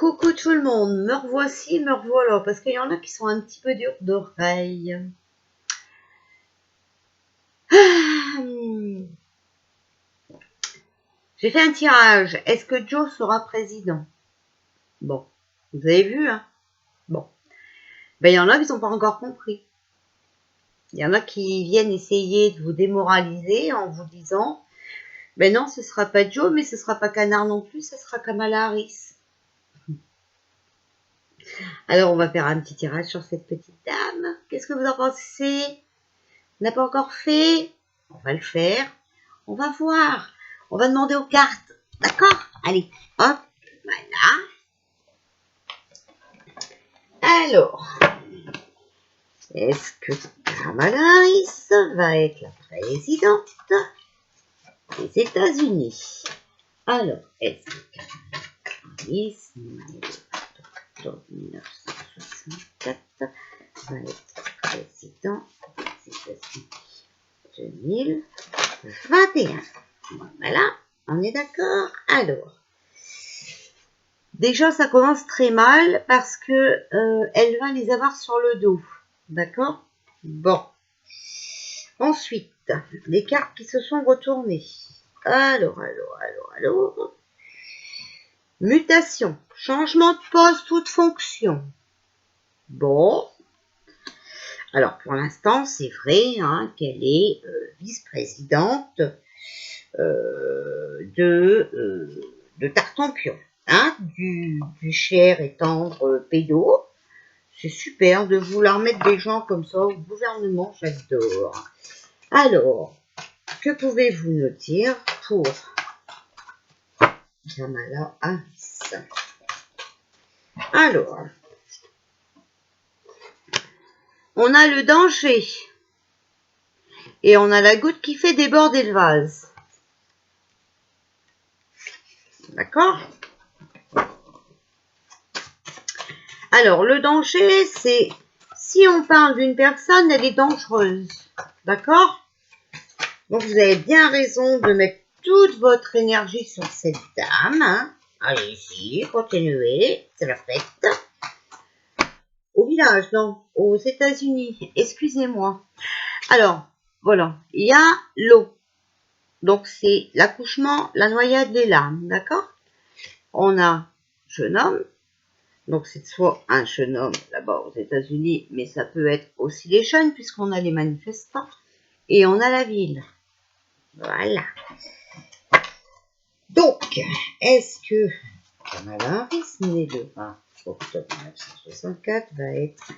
Coucou tout le monde, me revoici, me revoilà, parce qu'il y en a qui sont un petit peu durs d'oreille. J'ai fait un tirage. Est-ce que Joe sera président? Bon, vous avez vu, hein? Bon. Ben, il y en a qui n'ont pas encore compris. Il y en a qui viennent essayer de vous démoraliser en vous disant ben non, ce sera pas Joe, mais ce sera pas Canard non plus, ce sera Kamala Harris. Alors, on va faire un petit tirage sur cette petite dame. Qu'est-ce que vous en pensez? On n'a pas encore fait? On va le faire. On va voir. On va demander aux cartes. D'accord? Allez, hop, voilà. Alors, est-ce que Kamala Harris va être la présidente des États-Unis? Alors, est-ce que Kamala Harris, née le 4 octobre 1964, va être président des États-Unis 2021? Voilà, on est d'accord? Alors, déjà, ça commence très mal parce que elle va les avoir sur le dos. D'accord? Bon. Ensuite, les cartes qui se sont retournées. Alors. Mutation, changement de poste ou de fonction. Bon. Alors, pour l'instant, c'est vrai hein, qu'elle est vice-présidente de Tartampion. Hein, du cher et tendre pédo. C'est super de vouloir mettre des gens comme ça au gouvernement, j'adore. Alors, que pouvez-vous nous dire pour Kamala Harris? Alors, on a le danger et on a la goutte qui fait déborder le vase. D'accord? Alors, le danger, c'est si on parle d'une personne, elle est dangereuse. D'accord? Donc, vous avez bien raison de mettre toute votre énergie sur cette dame. Hein. Allez-y, continuez, c'est la fête. Au village, non, aux États-Unis, excusez-moi. Alors, voilà, il y a l'eau. Donc, c'est l'accouchement, la noyade, les larmes, d'accord? On a jeune homme. Donc, c'est soit un jeune homme là-bas aux États-Unis, mais ça peut être aussi les jeunes, puisqu'on a les manifestants. Et on a la ville. Voilà. Donc, est-ce que Kamala Harris, née le 20 octobre 1964, va être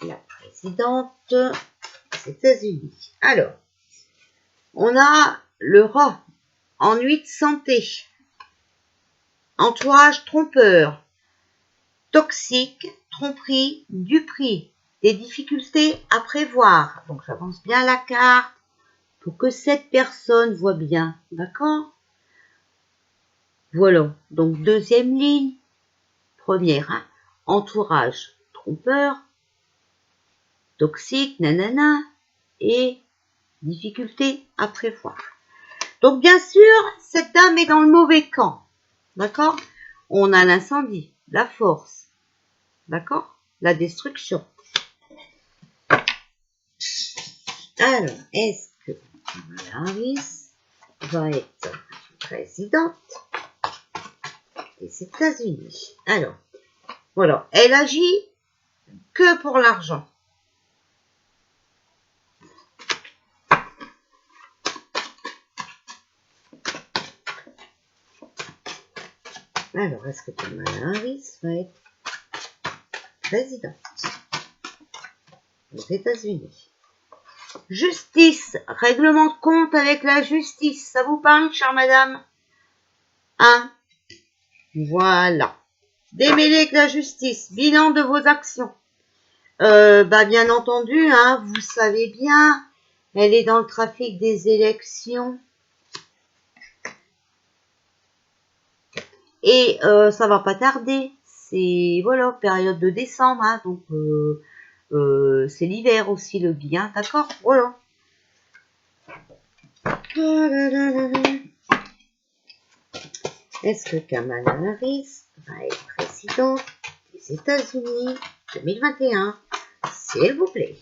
la présidente des États-Unis? Alors, on a le rat, ennui de santé, entourage trompeur, toxique, tromperie, duperie, des difficultés à prévoir. Donc, j'avance bien la carte pour que cette personne voit bien. D'accord? Voilà. Donc, deuxième ligne. Première, hein, entourage trompeur, toxique, nanana, et difficulté à prévoir. Donc, bien sûr, cette dame est dans le mauvais camp. D'accord? On a l'incendie, la force. D'accord? La destruction. Alors, est-ce que Kamala Harris va être présidente des États-Unis? Alors, voilà, elle agit que pour l'argent. Alors, est-ce que Kamala Harris va être présidente des États-Unis? Justice, règlement de compte avec la justice. Ça vous parle, chère madame? Hein? Voilà. Démêler avec la justice. Bilan de vos actions. Bien entendu, hein, vous savez bien, elle est dans le trafic des élections. Et ça va pas tarder. C'est, voilà, période de décembre, hein, donc c'est l'hiver aussi, le bien, d'accord? Voilà. Est-ce que Kamala Harris va être président des États-Unis 2021, s'il vous plaît.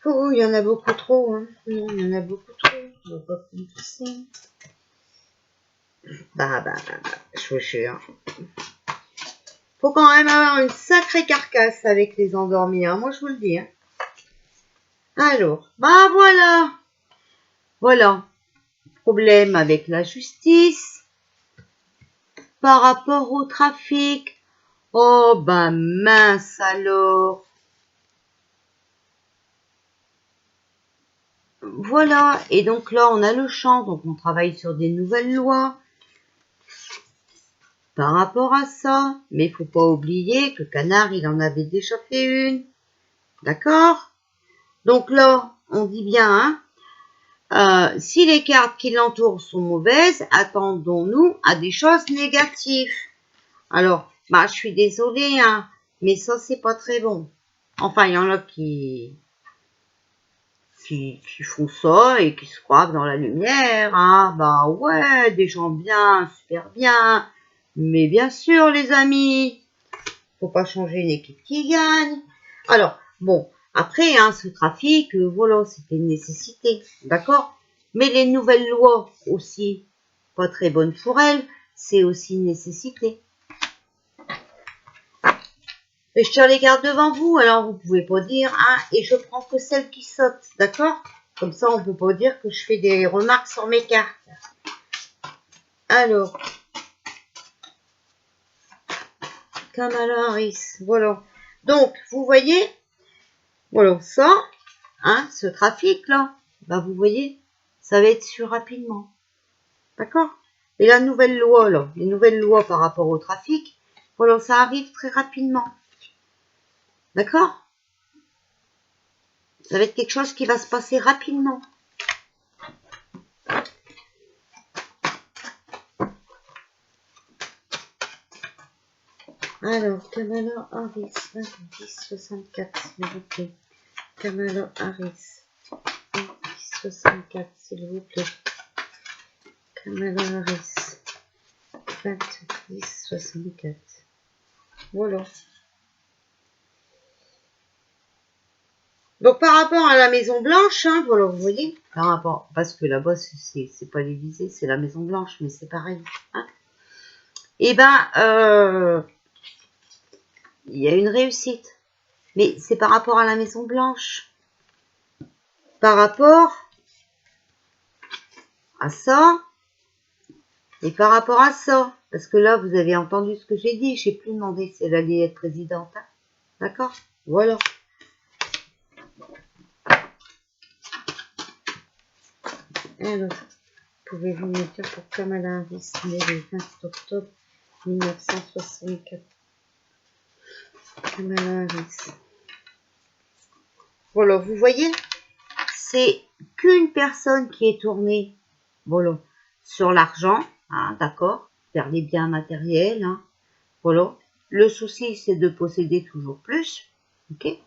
Oh, il y en a beaucoup trop, hein. Non, il y en a beaucoup trop. On va pas compliquer. Je vous jure. Faut quand même avoir une sacrée carcasse avec les endormis, hein. Moi, je vous le dis, hein. Alors, voilà. Voilà. Problème avec la justice. Par rapport au trafic. Oh, mince alors. Voilà, et donc là, on a le champ, donc on travaille sur des nouvelles lois par rapport à ça. Mais il faut pas oublier que Canard, il en avait déjà fait une. D'accord? Donc là, on dit bien, hein, si les cartes qui l'entourent sont mauvaises, attendons-nous à des choses négatives. Alors, je suis désolée, hein, mais ça, c'est pas très bon. Enfin, il y en a qui font ça et qui se croient dans la lumière, hein. Ouais, des gens bien, super bien. Mais bien sûr, les amis, faut pas changer une équipe qui gagne. Alors, bon, après, hein, ce trafic, voilà, c'était une nécessité, d'accord? Mais les nouvelles lois aussi, pas très bonnes pour elles, c'est aussi une nécessité. Et je tire les cartes devant vous, alors vous pouvez pas dire, hein, et je prends que celles qui sautent, d'accord? Comme ça, on peut pas dire que je fais des remarques sur mes cartes. Alors, Kamala Harris, voilà. Donc, vous voyez, voilà, ça, hein, ce trafic-là, vous voyez, ça va être su rapidement. D'accord? Et la nouvelle loi, là, les nouvelles lois par rapport au trafic, voilà, ça arrive très rapidement. D'accord? Ça va être quelque chose qui va se passer rapidement. Alors, Kamala Harris, 20-10-64, s'il vous plaît. Kamala Harris, 20-10-64, s'il vous plaît. Kamala Harris, 20-10-64. Voilà. Donc, par rapport à la Maison Blanche, hein, voilà, vous voyez, par rapport, parce que là-bas, c'est pas l'Élysée, c'est la Maison Blanche, mais c'est pareil. Hein. Et il y a une réussite. Mais c'est par rapport à la Maison Blanche. Par rapport à ça. Et par rapport à ça. Parce que là, vous avez entendu ce que j'ai dit. Je n'ai plus demandé si elle allait être présidente. Hein. D'accord? Voilà. Alors, pouvez-vous me dire pour Kamala Harris, née le 20 octobre 1964. Kamala Harris. Voilà, vous voyez, c'est qu'une personne qui est tournée, voilà, sur l'argent, hein, d'accord, vers les biens matériels, hein, voilà. Le souci, c'est de posséder toujours plus, ok.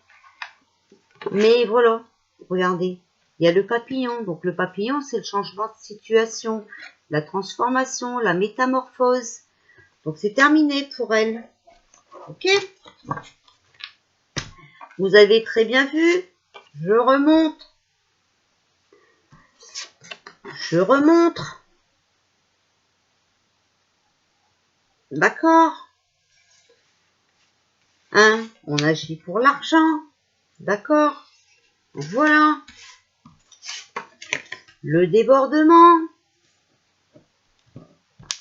Mais voilà, regardez, il y a le papillon. Donc le papillon, c'est le changement de situation, la transformation, la métamorphose. Donc c'est terminé pour elle, ok. Vous avez très bien vu. Je remonte. Je remonte. D'accord. Hein, on agit pour l'argent. D'accord. Voilà. Le débordement.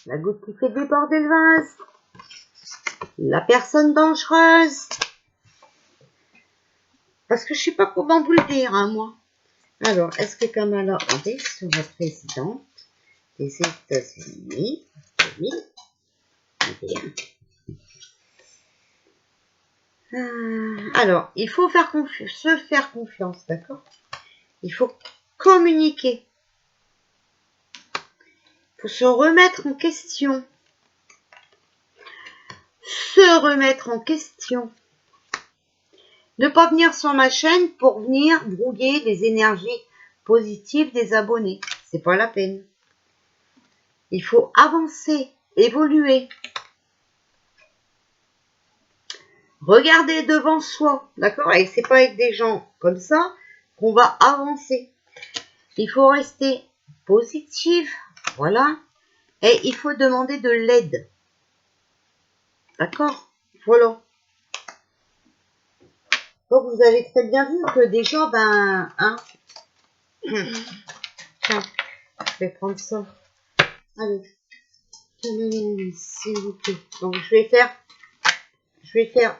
La goutte qui fait déborder le vase. La personne dangereuse. Parce que je sais pas comment vous le dire, hein, moi. Alors, est-ce que Kamala Harris sera présidente des États-Unis 2021? Alors, il faut se faire confiance, d'accord? Il faut communiquer. Il faut se remettre en question. Se remettre en question. Ne pas venir sur ma chaîne pour venir brouiller les énergies positives des abonnés. C'est pas la peine. Il faut avancer, évoluer. Regardez devant soi, d'accord? Et c'est pas avec des gens comme ça qu'on va avancer. Il faut rester positif, voilà. Et il faut demander de l'aide. D'accord? Voilà. Donc vous avez très bien vu que déjà, ben, hein. Tiens, je vais prendre ça. Allez. S'il vous plaît. Donc je vais faire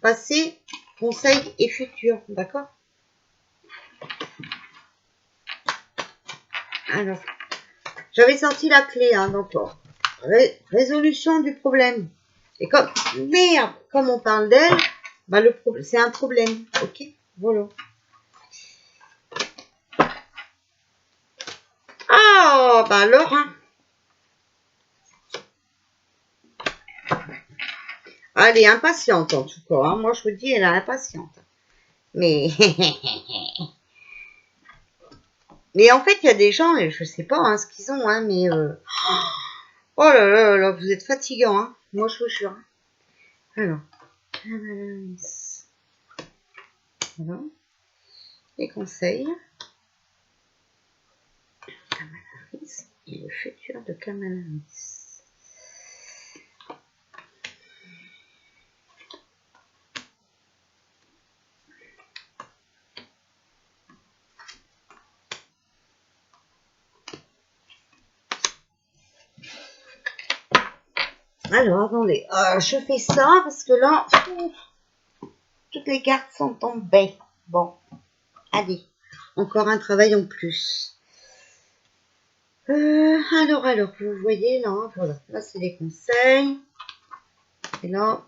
passé, conseil et futur, d'accord? Alors, j'avais sorti la clé, hein, donc résolution du problème. Et comme, merde, comme on parle d'elle, bah c'est un problème, ok? Voilà. Ah, bah alors, hein. Elle est impatiente en tout cas, hein. Moi je vous dis, elle est impatiente. Mais... Mais en fait, il y a des gens, et je sais pas hein, ce qu'ils ont, hein, mais... Oh là là là, vous êtes fatigants, hein. Moi, je vous jure. Alors, voilà. Les conseils. Kamala Harris et le futur de Kamala Harris. Alors, attendez. Je fais ça parce que là, toutes les cartes sont tombées. Bon, allez. Encore un travail en plus. Alors, vous voyez là, voilà. Là, c'est les conseils. Et là,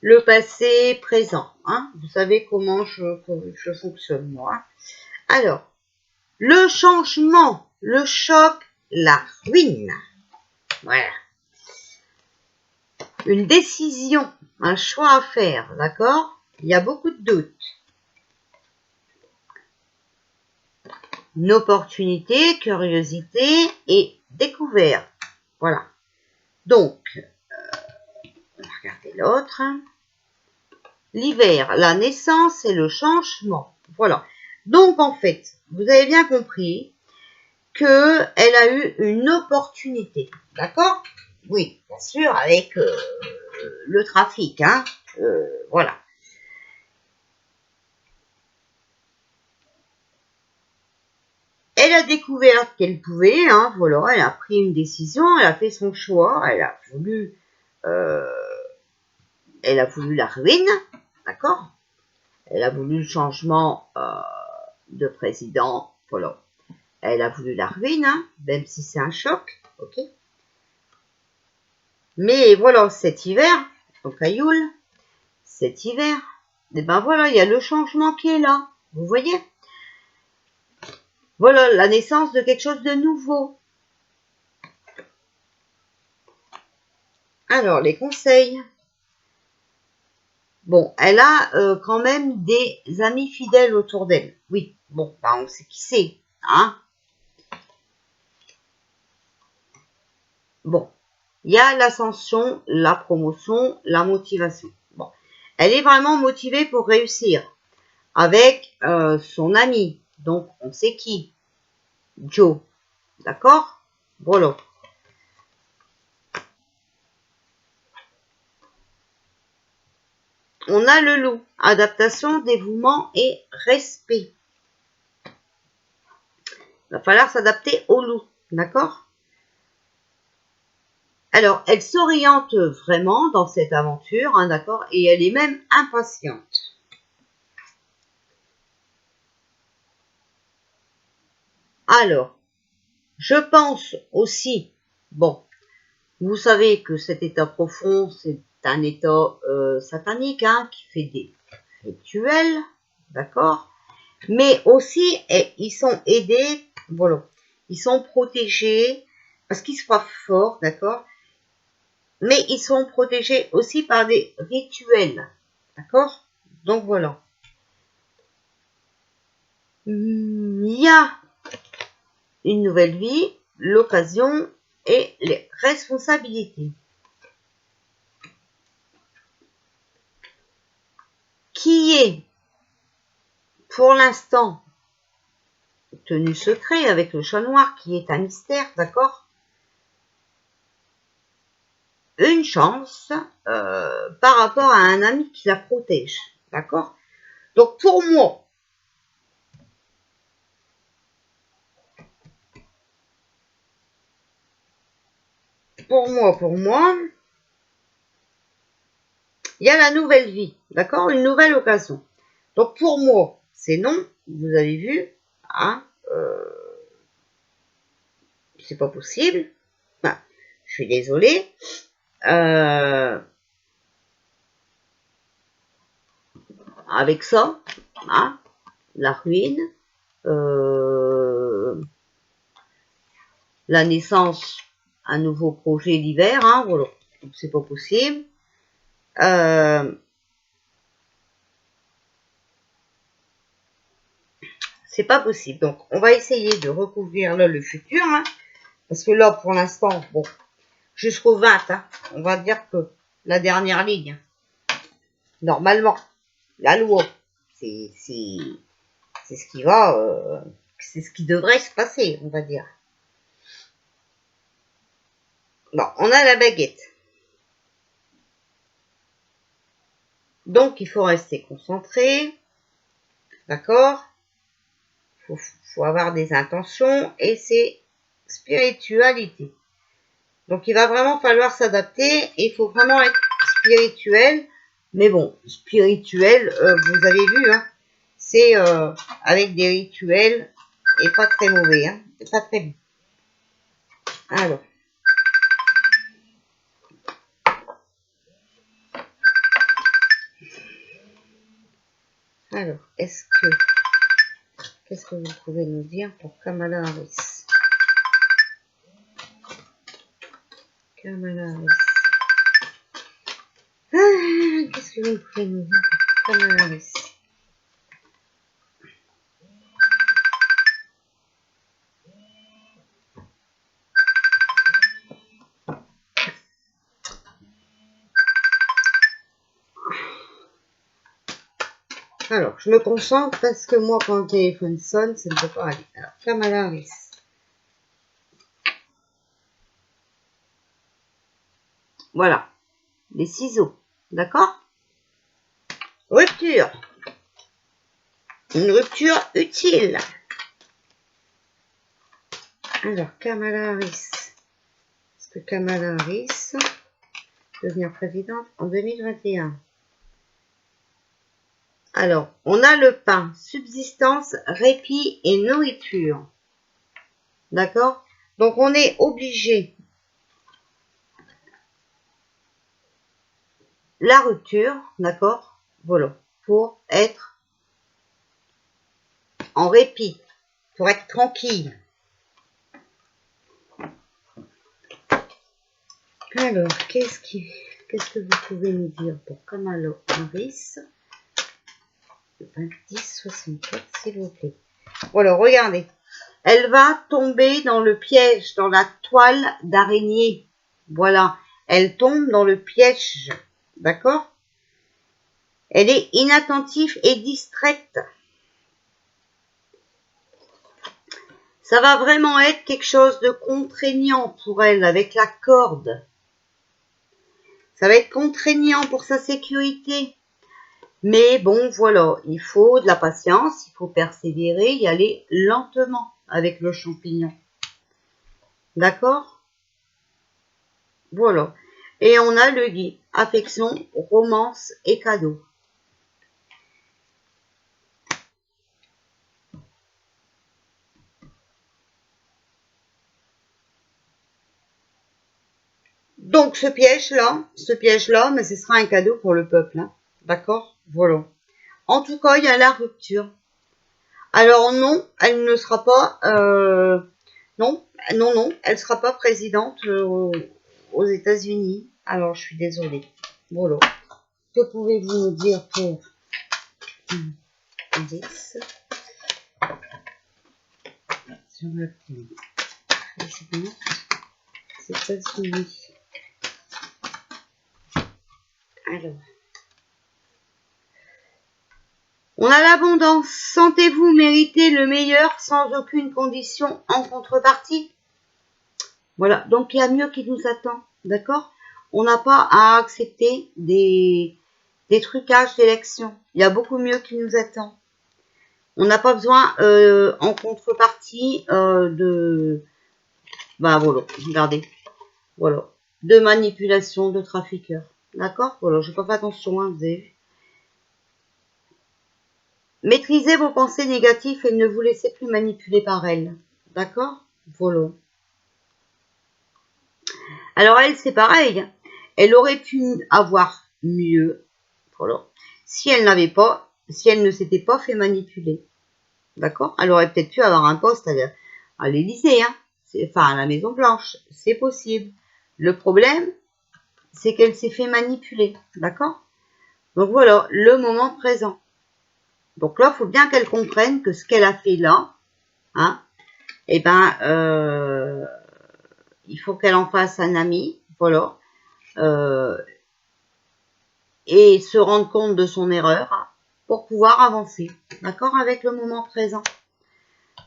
le passé, présent. Hein. Vous savez comment je fonctionne, moi. Alors, le changement, le choc, la ruine. Voilà. Une décision, un choix à faire, d'accord? Il y a beaucoup de doutes. Une opportunité, curiosité et découverte. Voilà. Donc, on va regarder l'autre. L'hiver, la naissance et le changement. Voilà. Donc, en fait, vous avez bien compris qu'elle a eu une opportunité. D'accord? Oui, bien sûr, avec le trafic. Hein, voilà. Elle a découvert qu'elle pouvait, hein, voilà, elle a pris une décision, elle a fait son choix, elle a voulu la ruine, d'accord? Elle a voulu le changement de président, voilà. Elle a voulu la ruine, hein, même si c'est un choc, ok? Mais voilà, cet hiver, au Cailloul, cet hiver, et ben voilà, il y a le changement qui est là, vous voyez? Voilà, la naissance de quelque chose de nouveau. Alors, les conseils. Bon, elle a quand même des amis fidèles autour d'elle. Oui, bon, bah on sait qui c'est, hein. Bon, il y a l'ascension, la promotion, la motivation. Bon, elle est vraiment motivée pour réussir avec son ami. Donc, on sait qui. Joe. D'accord? Voilà. On a le loup. Adaptation, dévouement et respect. Il va falloir s'adapter au loup. D'accord? Alors, elle s'oriente vraiment dans cette aventure, hein, d'accord? Et elle est même impatiente. Alors, je pense aussi, bon, vous savez que cet état profond, c'est un état satanique, hein, qui fait des rituels, d'accord? Mais aussi, ils sont aidés, voilà, ils sont protégés, parce qu'ils soient forts, d'accord? Mais ils sont protégés aussi par des rituels, d'accord? Donc voilà. Il y a une nouvelle vie, l'occasion et les responsabilités. Qui est, pour l'instant, tenu secret avec le chat noir, qui est un mystère, d'accord? Une chance par rapport à un ami qui la protège, d'accord? Donc pour moi, il y a la nouvelle vie, d'accord? Une nouvelle occasion. Donc pour moi, c'est non, vous avez vu, hein, c'est pas possible. Enfin, je suis désolée. Avec ça, hein, la ruine, la naissance, un nouveau projet l'hiver, hein, voilà, c'est pas possible. C'est pas possible. Donc, on va essayer de recouvrir là le futur, hein, parce que là, pour l'instant, bon, jusqu'au 20, hein, on va dire que la dernière ligne, normalement, la loi, c'est ce qui va, c'est ce qui devrait se passer, on va dire. Bon, on a la baguette. Donc, il faut rester concentré. D'accord? Faut avoir des intentions et c'est spiritualité. Donc, il va vraiment falloir s'adapter et il faut vraiment être spirituel. Mais bon, spirituel, vous avez vu, hein, c'est avec des rituels et pas très mauvais, hein, c'est pas très bon. Alors, qu'est-ce que vous pouvez nous dire pour Kamala Harris? Kamala Harris. Qu'est-ce que vous pouvez nous dire pour Kamala Harris? Alors, je me concentre parce que moi, quand le téléphone sonne, ça ne peut pas aller. Alors, Kamala Harris. Voilà. Les ciseaux. D'accord? Rupture. Une rupture utile. Alors, Kamala Harris. Est-ce que Kamala Harris devenir présidente en 2021? Alors, on a le pain, subsistance, répit et nourriture. D'accord? Donc, on est obligé. La rupture, d'accord? Voilà. Pour être en répit. Pour être tranquille. Alors, qu'est-ce que vous pouvez nous dire pour Kamala Harris? 20-10-64, s'il vous plaît. Voilà, regardez. Elle va tomber dans le piège, dans la toile d'araignée. Voilà. Elle tombe dans le piège. D'accord? Elle est inattentive et distraite. Ça va vraiment être quelque chose de contraignant pour elle, avec la corde. Ça va être contraignant pour sa sécurité. Mais bon, voilà, il faut de la patience, il faut persévérer, y aller lentement avec le champignon. D'accord? Voilà. Et on a le lit, affection, romance et cadeau. Donc ce piège-là, mais ce sera un cadeau pour le peuple. Hein. D'accord? Voilà. En tout cas, il y a la rupture. Alors non, elle ne sera pas... non, elle ne sera pas présidente aux États-Unis. Alors, je suis désolée. Voilà. Que pouvez-vous nous dire pour 10, sur la télé. C'est pas suivi. Alors. On a l'abondance. Sentez-vous mériter le meilleur sans aucune condition en contrepartie? Voilà, donc il y a mieux qui nous attend, d'accord? On n'a pas à accepter des trucages d'élection. Il y a beaucoup mieux qui nous attend. On n'a pas besoin en contrepartie de... Bah voilà, regardez. Voilà. De manipulation, de trafiqueurs. D'accord? Voilà, je n'ai pas fait attention, hein, vous avez vu. Maîtrisez vos pensées négatives et ne vous laissez plus manipuler par elles. D'accord? Voilà. Alors elle, c'est pareil. Elle aurait pu avoir mieux. Voilà. Si elle n'avait pas, si elle ne s'était pas fait manipuler. D'accord? Elle aurait peut-être pu avoir un poste à l'Élysée, hein. Enfin, à la Maison Blanche. C'est possible. Le problème, c'est qu'elle s'est fait manipuler. D'accord? Donc voilà, le moment présent. Donc là, il faut bien qu'elle comprenne que ce qu'elle a fait là, hein, eh ben, il faut qu'elle en fasse un ami, voilà, et se rendre compte de son erreur hein, pour pouvoir avancer, d'accord, avec le moment présent.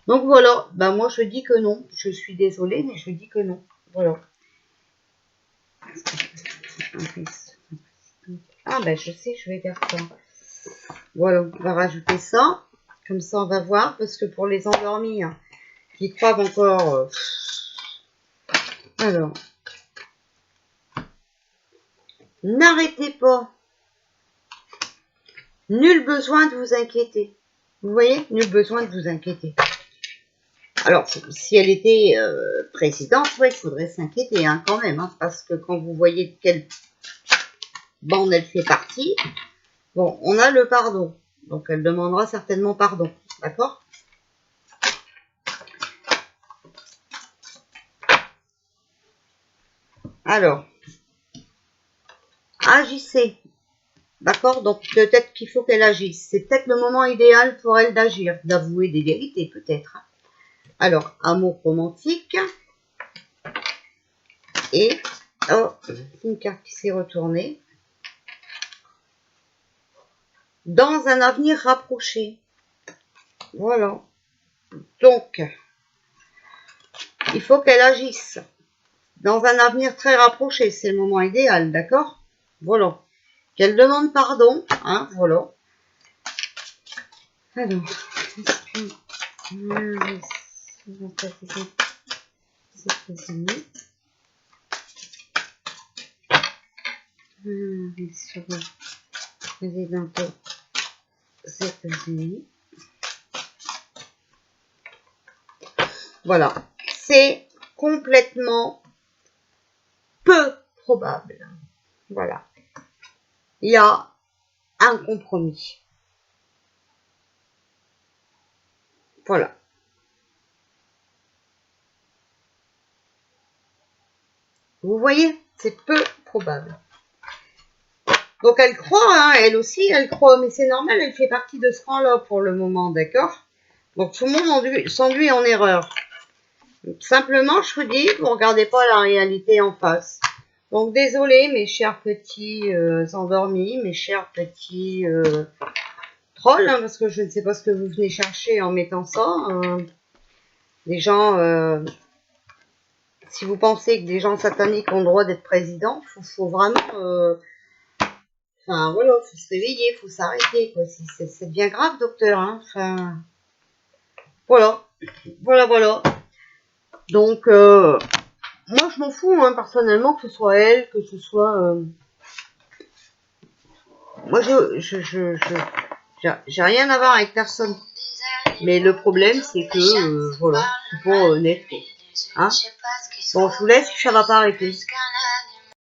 Donc voilà, ben moi je dis que non, je suis désolée, mais je dis que non, voilà. Ah ben je sais, je vais faire ça. Voilà, on va rajouter ça, comme ça on va voir, parce que pour les endormis, hein, qui croient encore... alors, n'arrêtez pas. Nul besoin de vous inquiéter. Vous voyez, nul besoin de vous inquiéter. Alors, si elle était présidente, ouais, il faudrait s'inquiéter hein, quand même, hein, parce que quand vous voyez de quelle bande elle fait partie, bon, on a le pardon. Donc, elle demandera certainement pardon. D'accord? Alors, agissez. D'accord? Donc, peut-être qu'il faut qu'elle agisse. C'est peut-être le moment idéal pour elle d'agir, d'avouer des vérités, peut-être. Alors, amour romantique. Et, oh, une carte qui s'est retournée. Dans un avenir rapproché. Voilà. Donc, il faut qu'elle agisse. Dans un avenir très rapproché, c'est le moment idéal, d'accord? Voilà. Qu'elle demande pardon, hein, voilà. Alors, États-Unis. Voilà. C'est complètement peu probable. Voilà. Il y a un compromis. Voilà. Vous voyez, c'est peu probable. Donc elle croit, hein, elle aussi, elle croit, mais c'est normal, elle fait partie de ce rang-là pour le moment, d'accord? Donc tout le monde s'enduit en erreur. Donc, simplement, je vous dis, vous ne regardez pas la réalité en face. Donc désolé mes chers petits endormis, mes chers petits trolls, hein, parce que je ne sais pas ce que vous venez chercher en mettant ça. Les gens, si vous pensez que des gens sataniques ont le droit d'être présidents, faut vraiment... enfin, voilà, faut se réveiller, faut s'arrêter, quoi. C'est bien grave, docteur, hein. Enfin, voilà. Voilà. Donc, moi, je m'en fous, hein, personnellement, que ce soit elle, que ce soit... moi, j'ai rien à voir avec personne. Mais le problème, c'est que, voilà, c'est pas honnête, quoi. Hein? Bon, je vous laisse, ça va pas arrêter.